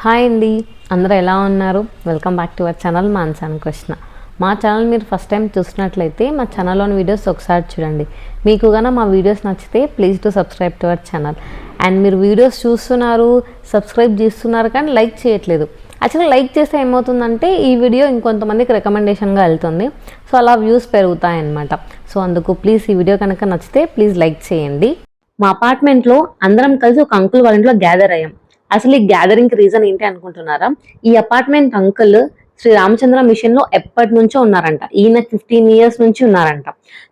Hi అండి, అందరూ ఎలా ఉన్నారు? Welcome back to our channel Mansan Krishna. మా ఛానల్ మీరు ఫస్ట్ టైం చూసినట్లయితే మా ఛానల్లోని వీడియోస్ ఒకసారి చూడండి. మీకు కనుక మా వీడియోస్ నచ్చితే please to subscribe to our channel. And మీరు వీడియోస్ చూస్తున్నారు, సబ్స్క్రైబ్ చేస్తున్నారు కానీ లైక్ చేయట్లేదు. యాక్చువల్గా లైక్ చేస్తే ఏమవుతుందంటే ఈ వీడియో ఇంకొంతమందికి రికమెండేషన్గా వెళ్తుంది, సో అలా వ్యూస్ పెరుగుతాయన్నమాట. సో అందుకు ప్లీజ్ ఈ వీడియో కనుక నచ్చితే ప్లీజ్ లైక్ చేయండి. మా అపార్ట్మెంట్లో అందరం కలిసి ఒక అంకుల్ వాళ్ళ ఇంట్లో గ్యాదర్ అయ్యాం. అసలు ఈ గ్యాదరింగ్ రీజన్ ఏంటి అనుకుంటున్నారా? ఈ apartment uncle Shri Ramachandra mission లో ఎప్పటి నుంచో ఉన్నారంట. ఈయన 15 years నుంచి ఉన్నారంట.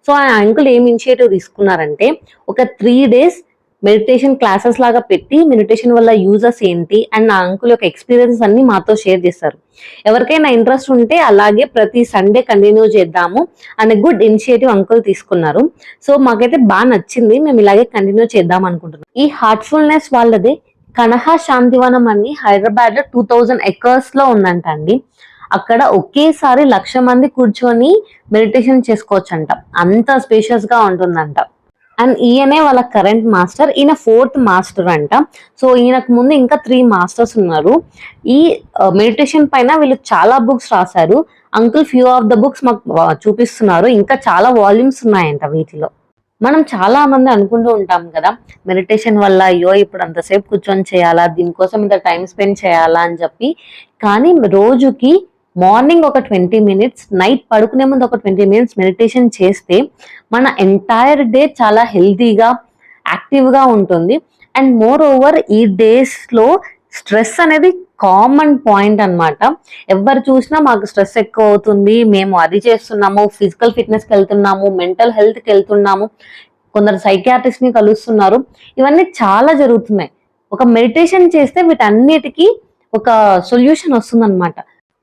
సో ఆ అంకుల్ ఏం ఇనిషియేటివ్ తీసుకున్నారంటే ఒక 3 days మెడిటేషన్ క్లాసెస్ లాగా పెట్టి మెడిటేషన్ వల్ల యూజెస్ ఏంటి అండ్ ఆ అంకుల్ యొక్క ఎక్స్పీరియన్స్ అన్ని మాతో షేర్ చేస్తారు. ఎవరికైనా ఇంట్రెస్ట్ ఉంటే అలాగే ప్రతి సండే కంటిన్యూ చేద్దాము అనే గుడ్ ఇనిషియేటివ్ అంకుల్ తీసుకున్నారు. సో మాకైతే బాగా నచ్చింది, మేము ఇలాగే కంటిన్యూ చేద్దాం అనుకుంటున్నాం. ఈ హార్ట్ఫుల్నెస్ వాళ్ళది కనహ శాంతివనం అని హైదరాబాద్ లో 2000 acres లో ఉందంట అండి. అక్కడ ఒకేసారి 1,00,000 మంది కూర్చొని మెడిటేషన్ చేసుకోవచ్చంట, అంత స్పేషియస్ గా ఉంటుందంట. అండ్ ఈయనే వాళ్ళ కరెంట్ మాస్టర్, ఈయన 4th మాస్టర్ అంట. సో ఈయనకు ముందు ఇంకా 3 మాస్టర్స్ ఉన్నారు. ఈ మెడిటేషన్ పైన వీళ్ళు చాలా బుక్స్ రాశారు. Uncle few of the books మాకు చూపిస్తున్నారు, ఇంకా చాలా వాల్యూమ్స్ ఉన్నాయంట వీటిలో. మనం చాలా మంది అనుకుంటూ ఉంటాం కదా, మెడిటేషన్ వల్ల అయ్యో ఇప్పుడు అంతసేపు కూర్చొని చేయాలా, దీనికోసం ఇంత టైం స్పెండ్ చేయాలా అని చెప్పి. కానీ రోజుకి మార్నింగ్ ఒక 20 minutes, నైట్ పడుకునే ముందు ఒక 20 minutes మెడిటేషన్ చేస్తే మన ఎంటైర్ డే చాలా హెల్తీగా యాక్టివ్గా ఉంటుంది. అండ్ మోర్ ఓవర్ ఈ డేస్లో స్ట్రెస్ అనేది కామన్ పాయింట్ అన్నమాట. ఎవరు చూసినా మాకు స్ట్రెస్ ఎక్కువ అవుతుంది, మేము అది చేస్తున్నాము, ఫిజికల్ ఫిట్నెస్కి వెళ్తున్నాము, మెంటల్ హెల్త్కి వెళ్తున్నాము, కొందరు సైకియాట్రిస్ట్ ని కలుస్తున్నారు, ఇవన్నీ చాలా జరుగుతున్నాయి. ఒక మెడిటేషన్ చేస్తే వీటన్నిటికీ ఒక సొల్యూషన్ వస్తుందన్నమాట.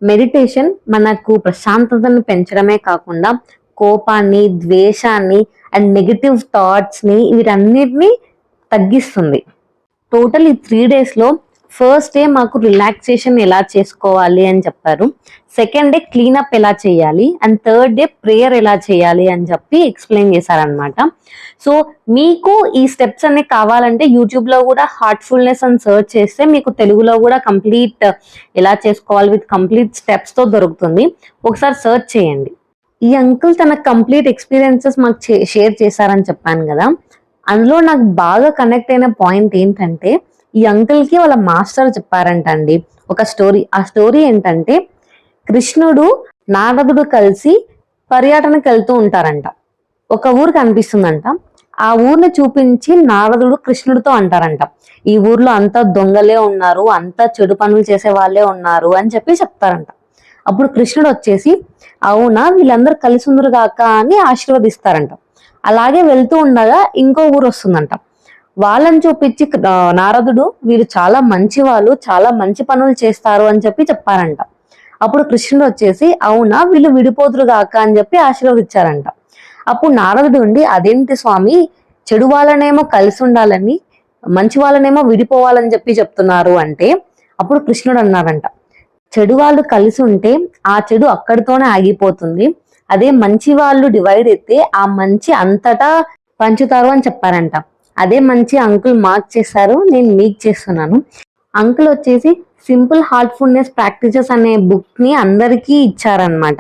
మెడిటేషన్ మనకు ప్రశాంతతను పెంచడమే కాకుండా కోపాన్ని, ద్వేషాన్ని అండ్ నెగిటివ్ థాట్స్ ని వీటన్నిటిని తగ్గిస్తుంది. టోటల్ ఈ 3 days లో ఫస్ట్ డే మాకు రిలాక్సేషన్ ఎలా చేసుకోవాలి అని చెప్పారు, సెకండ్ డే క్లీనప్ ఎలా చేయాలి, అండ్ థర్డ్ డే ప్రేయర్ ఎలా చేయాలి అని చెప్పి ఎక్స్ప్లెయిన్ చేశారనమాట. సో మీకు ఈ స్టెప్స్ అన్ని కావాలంటే యూట్యూబ్ లో కూడా హార్ట్ఫుల్నెస్ అని సర్చ్ చేస్తే మీకు తెలుగులో కూడా కంప్లీట్ ఎలా చేసుకోవాలి విత్ కంప్లీట్ స్టెప్స్ తో దొరుకుతుంది, ఒకసారి సర్చ్ చేయండి. ఈ అంకుల్ తన కంప్లీట్ ఎక్స్పీరియన్సెస్ మాకు షేర్ చేశారని చెప్పాను కదా, అందులో నాకు బాగా కనెక్ట్ అయిన పాయింట్ ఏంటంటే ఈ అంకుల్ కి వాళ్ళ మాస్టర్ చెప్పారంట అండి ఒక స్టోరీ. ఆ స్టోరీ ఏంటంటే కృష్ణుడు నారదుడు కలిసి పర్యటనకు వెళ్తూ ఉంటారంట. ఒక ఊరు కనిపిస్తుందంట, ఆ ఊరిని చూపించి నారదుడు కృష్ణుడితో అంటారంట, ఈ ఊర్లో అంతా దొంగలే ఉన్నారు, అంతా చెడు పనులు చేసే వాళ్ళే ఉన్నారు అని చెప్పి చెప్తారంట. అప్పుడు కృష్ణుడు వచ్చేసి అవునా వీళ్ళందరూ కలిసి ఉందరు కాక అని ఆశీర్వదిస్తారంట. అలాగే వెళ్తూ ఉండగా ఇంకో ఊరు వస్తుందంట, వాళ్ళని చూపించి నారదుడు వీళ్ళు చాలా మంచి వాళ్ళు, చాలా మంచి పనులు చేస్తారు అని చెప్పి చెప్పారంట. అప్పుడు కృష్ణుడు వచ్చేసి అవునా వీళ్ళు విడిపోదురు గాక అని చెప్పి ఆశీర్వదించారంట. అప్పుడు నారదుడు ఉండి అదేంటి స్వామి, చెడు వాళ్ళనేమో కలిసి ఉండాలని, మంచి వాళ్ళనేమో విడిపోవాలని చెప్పి చెప్తున్నారు అంటే, అప్పుడు కృష్ణుడు అన్నారంట, చెడు వాళ్ళు కలిసి ఉంటే ఆ చెడు అక్కడితోనే ఆగిపోతుంది, అదే మంచి వాళ్ళు డివైడ్ అయితే ఆ మంచి అంతటా పంచుతారు అని చెప్పారంట. అదే మంచి అంకుల్ మాకు చేశారు, నేను మీకు చేస్తున్నాను. అంకుల్ వచ్చేసి సింపుల్ హార్ట్ఫుల్నెస్ ప్రాక్టీసెస్ అనే బుక్ ని అందరికీ ఇచ్చారనమాట.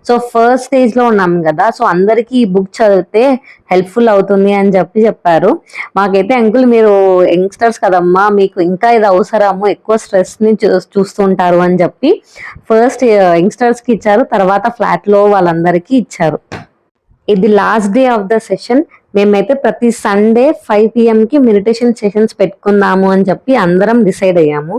సో ఫస్ట్ స్టేజ్ లో ఉన్నాం కదా, సో అందరికీ ఈ బుక్ చదివితే హెల్ప్ఫుల్ అవుతుంది అని చెప్పి చెప్పారు. మాకైతే అంకుల్ మీరు యంగ్స్టర్స్ కదమ్మా, మీకు ఇంకా ఇది అవసరము, ఎక్కువ స్ట్రెస్ ని చూస్తుంటారు అని చెప్పి ఫస్ట్ యంగ్స్టర్స్ కి ఇచ్చారు, తర్వాత ఫ్లాట్ లో వాళ్ళందరికీ ఇచ్చారు. ఇది last day of the session. మేమైతే ప్రతి సండే 5 PM కి మెడిటేషన్ సెషన్స్ పెట్టుకుందాము అని చెప్పి అందరం డిసైడ్ అయ్యాము.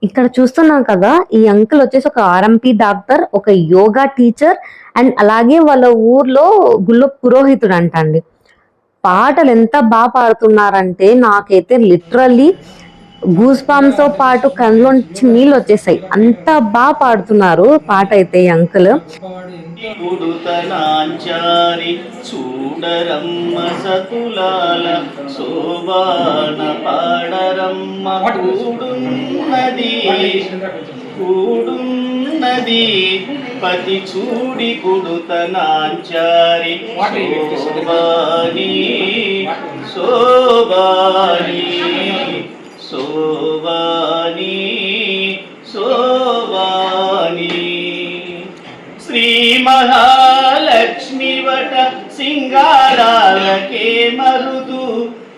ఇక్కడ చూస్తున్నాం కదా, ఈ అంకుల్ వచ్చేసి ఒక RMP డాక్టర్, ఒక యోగా టీచర్ అండ్ అలాగే వాళ్ళ ఊర్లో గుళ్ళో పురోహితుడు అంట అండి. పాటలు ఎంత బాగా పాడుతున్నారంటే నాకైతే లిటరల్లీ గూస్ బాంబ్స్ తో పాటు కళ్ళలోంచి నీళ్ళు వచ్చేసాయి, అంత బాగా పాడుతున్నారు పాట అయితే ఈ అంకుల్. చూడరమ్మ సతులాల శోభాన పాడరమ్మ కూడున్నది పతి చూడి కుడుతనాంచారి శోభాని శోభాని శోభాని మరుదు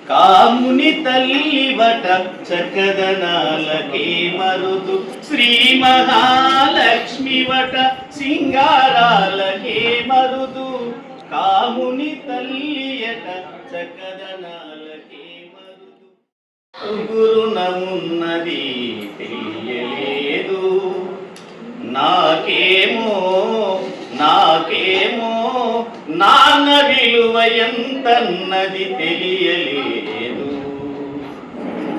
కాముని తల్లివట చక్కదనాలకే మరుదు శ్రీ మహాలక్ష్మివట సింగారాలకే మరుదు కాముని తల్లియట చక్కదనాలకే మరుదు గురునమున్నది తెలియలేదు నాకేమో నాన్న విలువ ఎంతన్నది తెలియలేదు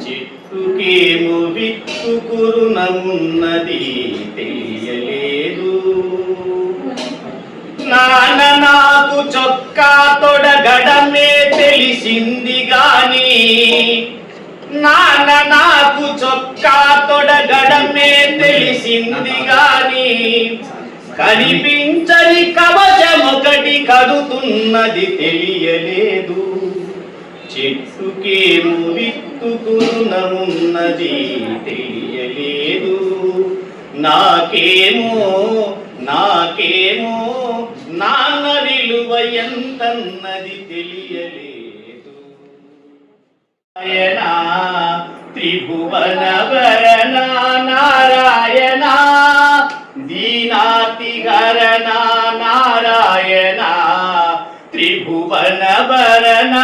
చెట్టుకేమో విత్తు కురునమున్నది తెలియలేదు నాన్న నాకు చొక్కా తొడగడమే తెలిసింది గాని నాన్న నాకు చొక్కా తొడగడమే తెలిసింది గాని కనిపించని కవచమొకటి కడుతున్నది తెలియలేదు చెట్టుకేమో విత్తుకున్నమున్నది తెలియలేదు నాకేమో నాన్న విలువ ఎంతన్నది తెలియలేదు నారాయణ త్రిభువన వరణ నారాయణ దీనాతి హరణ నారాయణ త్రిభువన వరణ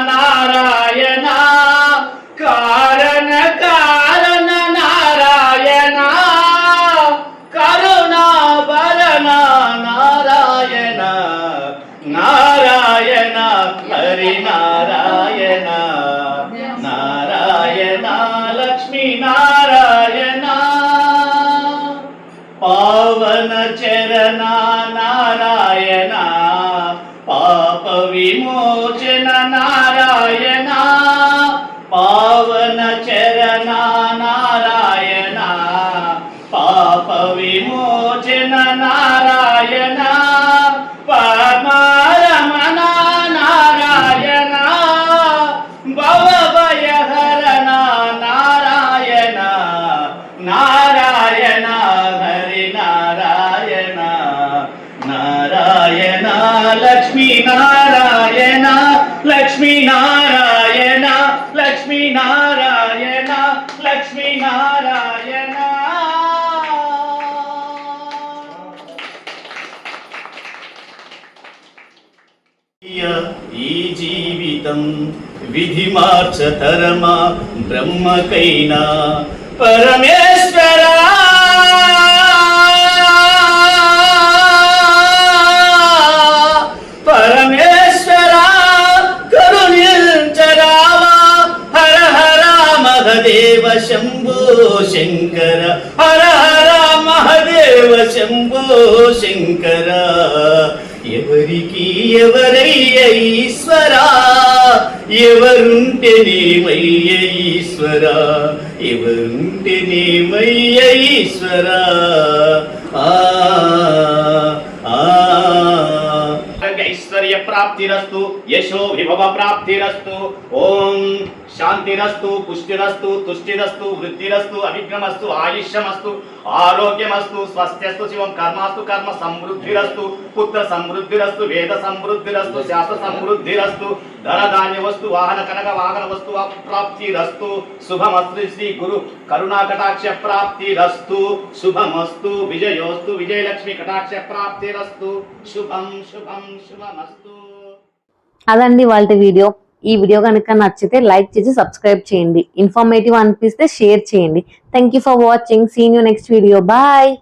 నారాయణ కారణ నారాయణ కరుణాభరణ నారాయణ నారాయణ హరి నారాయణ నారాయణ లక్ష్మీ నారాయణ పావన చరణ నారాయణ పాప విమోచన నారాయణ పావన చరణ నారాయణ పాప విమోచన నారాయణ పరమారమణ నారాయణ భవభయహరణ నారాయణ నారాయణ హరి నారాయణ నారాయణ లక్ష్మీ నారాయణ లక్ష్మీ నారాయణ లక్ష్మీ నారాయణ లక్ష్మీ నారాయణ ఈ జీవితం విధి మార్చతరమా బ్రహ్మకైనా పరమేశ్వరా పరమేశ్వరా కరుణించరావా హర హర మహదేవ శంభో శంకర హర హర మహదేవ శంభో శంకర ఎవరికి ఎవరయ్య ఈశ్వరా ఎవరుంటేనేమయ్య ఈశ్వరా ఎవరుంటేనేమయ్య ఈశ్వరా ఐశ్వర్య ప్రాప్తిరస్తు యశో విభవ ప్రాప్తిరస్తు ఓం శాంతిరస్తు పుష్టిరస్తు తుష్టిరస్తు వృద్ధిరస్తు అవిఘ్నమస్తు ఆయుష్యమస్తు ఆరోగ్యమస్తు స్వస్త్యస్తు శివం కర్మాస్తు కర్మ సమృద్ధిరస్తు పుత్ర సమృద్ధిరస్తు వేద సమృద్ధిరస్తు శాస్త్ర సమృద్ధిరస్తు ధన ధాన్య వస్తు వాహన కనక వాహన వస్తు ప్రాప్తిరస్తు శుభమస్తు శ్రీ గురు కరుణా కటాక్ష ప్రాప్తిరస్తు శుభమస్తు విజయోస్తు విజయలక్ష్మి కటాక్ష ప్రాప్తిరస్తు శుభం శుభం శుభమస్తు. అదండి వాళ్ళ వీడియో. ఈ వీడియో కనుక నచ్చితే లైక్ చేసి సబ్స్క్రైబ్ చేయండి. ఇన్ఫర్మేటివ్ అనిపిస్తే షేర్ చేయండి. Thank you for watching. See you next video. Bye.